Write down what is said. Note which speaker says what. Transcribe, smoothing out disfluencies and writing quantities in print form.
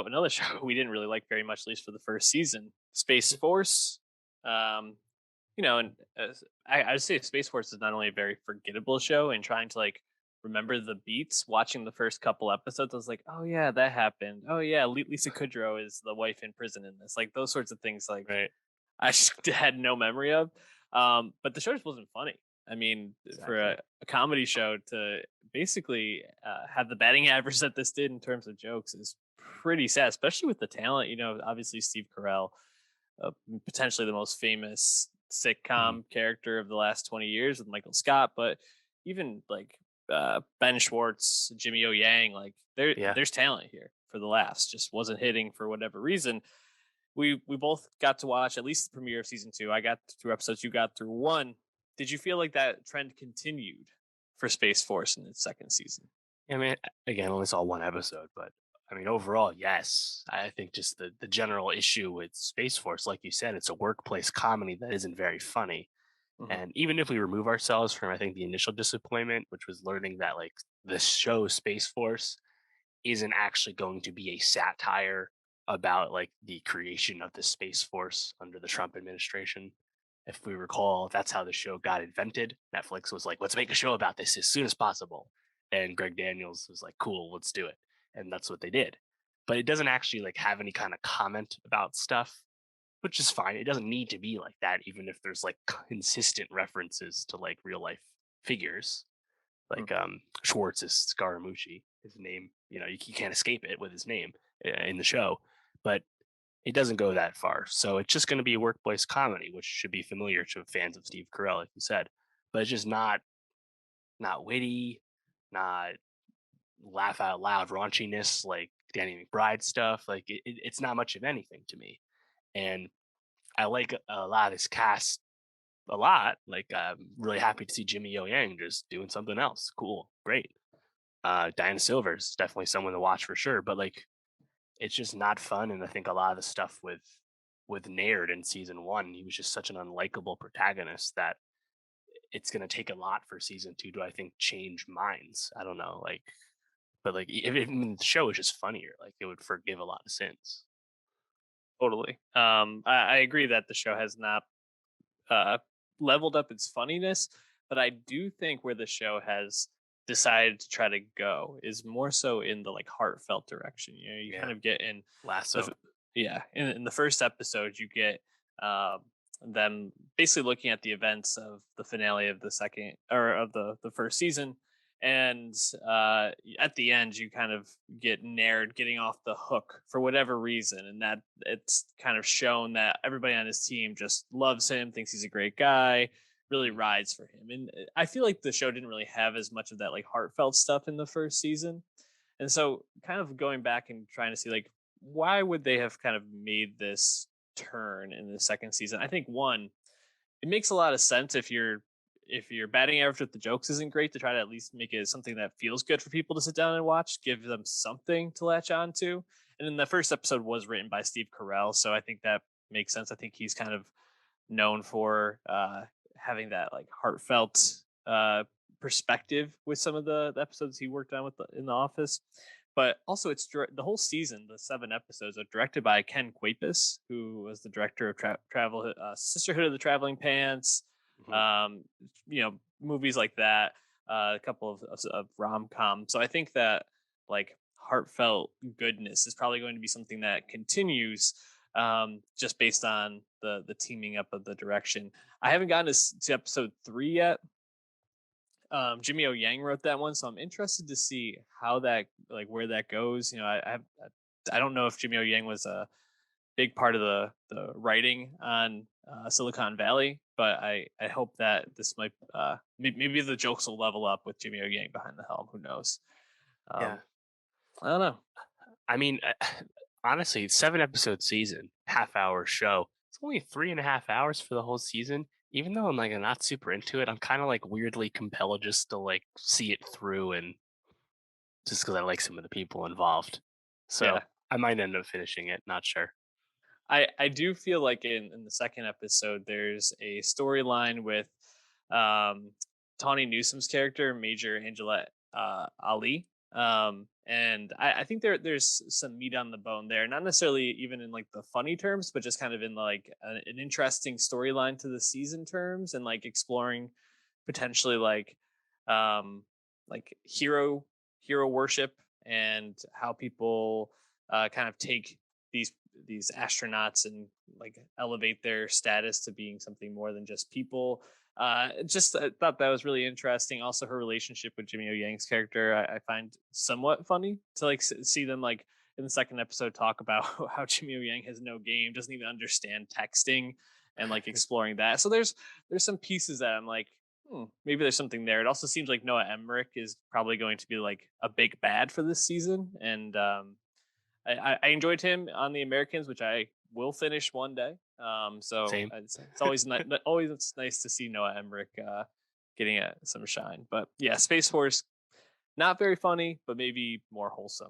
Speaker 1: another show we didn't really like very much, at least for the first season, Space Force. Um, and I'd say Space Force is not only a very forgettable show, and trying to like remember the beats, watching the first couple episodes, I was like, oh yeah, that happened. Oh yeah, Lisa Kudrow is the wife in prison in this. Like those sorts of things, like
Speaker 2: Right.
Speaker 1: I just had no memory of. But the show just wasn't funny. I mean, for
Speaker 2: Exactly.
Speaker 1: a comedy show to basically have the batting average that this did in terms of jokes is pretty sad, especially with the talent. Obviously Steve Carell, potentially the most famous
Speaker 2: Mhm.
Speaker 1: sitcom character of the last 20 years with Michael Scott, but even like Ben Schwartz, Jimmy O Yang, like
Speaker 2: Yeah.
Speaker 1: there's talent here for the laughs. Just wasn't hitting for whatever reason. We both got to watch at least the premiere of season two. I got through episodes. You got through one. Did you feel like that trend continued for Space Force in its second season?
Speaker 2: I mean, again, only saw one episode, but I mean, overall, yes. I think just the general issue with Space Force, like you said, it's a workplace comedy that isn't very funny.
Speaker 1: Hmm.
Speaker 2: And even if we remove ourselves from, I think, the initial disappointment, which was learning that like the show Space Force isn't actually going to be a satire about like the creation of the Space Force under the Trump administration. If we recall, that's how the show got invented. Netflix was like, let's make a show about this as soon as possible. And Greg Daniels was like, cool, let's do it. And that's what they did. But it doesn't actually like have any kind of comment about stuff, which is fine. It doesn't need to be like that, even if there's like consistent references to like real life figures. Like Schwartz is Scaramucci, his name. You can't escape it with his name in the show, but it doesn't go that far. So it's just going to be a workplace comedy, which should be familiar to fans of Steve Carell, like you said. But it's just not witty, not laugh out loud raunchiness like Danny McBride stuff. Like it's not much of anything to me. And I like a lot of this cast a lot. Like I'm really happy to see Jimmy Yo Yang just doing something else. Cool, great. Diana Silver's definitely someone to watch for sure, but like it's just not fun. And I think a lot of the stuff with Naird in season one, he was just such an unlikable protagonist that it's gonna take a lot for season two to I think change minds. I don't know, like, but like if I mean, the show is just funnier, like it would forgive a lot of sins.
Speaker 1: Totally. I agree that the show has not uh, leveled up its funniness, but I do think where the show has decided to try to go is more so in the like heartfelt direction. You kind
Speaker 2: Yeah,
Speaker 1: of get in the
Speaker 2: Lasso.
Speaker 1: yeah, in the first episode you get them basically looking at the events of the finale of the second or of the first season, and at the end you kind of get Naird getting off the hook for whatever reason, and that it's kind of shown that everybody on his team just loves him, thinks he's a great guy, really
Speaker 2: Mhm.
Speaker 1: rides for him. And I feel like the show didn't really have as much of that like heartfelt stuff in the first season. And so kind of going back and trying to see like why would they have kind of made this turn in the second season? I think one, it makes a lot of sense if your batting average with the jokes isn't great to try to at least make it something that feels good for people to sit down and watch, give them something to latch on to. And then the first episode was written by Steve Carell, so I think that makes sense. I think he's kind of known for having that like heartfelt perspective with some of the episodes he worked on in the Office. But also, the whole season, the 7 episodes, are directed by Ken Quapis, who was the director of Travel Sisterhood of the Traveling Pants,
Speaker 2: Mhm.
Speaker 1: um, movies like that, a couple of rom com. So I think that like heartfelt goodness is probably going to be something that continues, just based on the teaming up of the direction. I haven't gotten to episode 3 yet. Jimmy O Yang wrote that one, so I'm interested to see how that like where that goes. I don't know if Jimmy O Yang was a big part of the writing on Silicon Valley, but I hope that this might maybe the jokes will level up with Jimmy O Yang behind the helm. Who knows?
Speaker 2: Yeah,
Speaker 1: Um, I don't know.
Speaker 2: I mean, honestly, 7 episode season, half-hour show. It's only 3.5 hours for the whole season. Even though I'm like I'm not super into it, I'm kind of like weirdly compelled just to like see it through, and just because I like some of the people involved. So
Speaker 1: Yeah,
Speaker 2: I might end up finishing it. Not sure.
Speaker 1: I do feel like in the second episode there's a storyline with um Tawny Newsom's character, Major Angela Ali. And I think there's some meat on the bone there, not necessarily even in like the funny terms, but just kind of in like an interesting storyline to the season terms, and like exploring potentially um like hero worship, and how people kind of take these astronauts and like elevate their status to being something more than just people. Just I thought that was really interesting. Also, her relationship with Jimmy O Yang's character, I find somewhat funny to like see them like in the second episode talk about how Jimmy O Yang has no game, doesn't even understand texting, and like exploring that. So there's some pieces that I'm like, maybe there's something there. It also seems like Noah Emmerich is probably going to be like a big bad for this season, and I enjoyed him on the Americans, which I will finish one day. So
Speaker 2: Same.
Speaker 1: it's always always it's nice to see Noah Emmerich getting some shine. But yeah, Space Force, not very funny, but maybe more wholesome.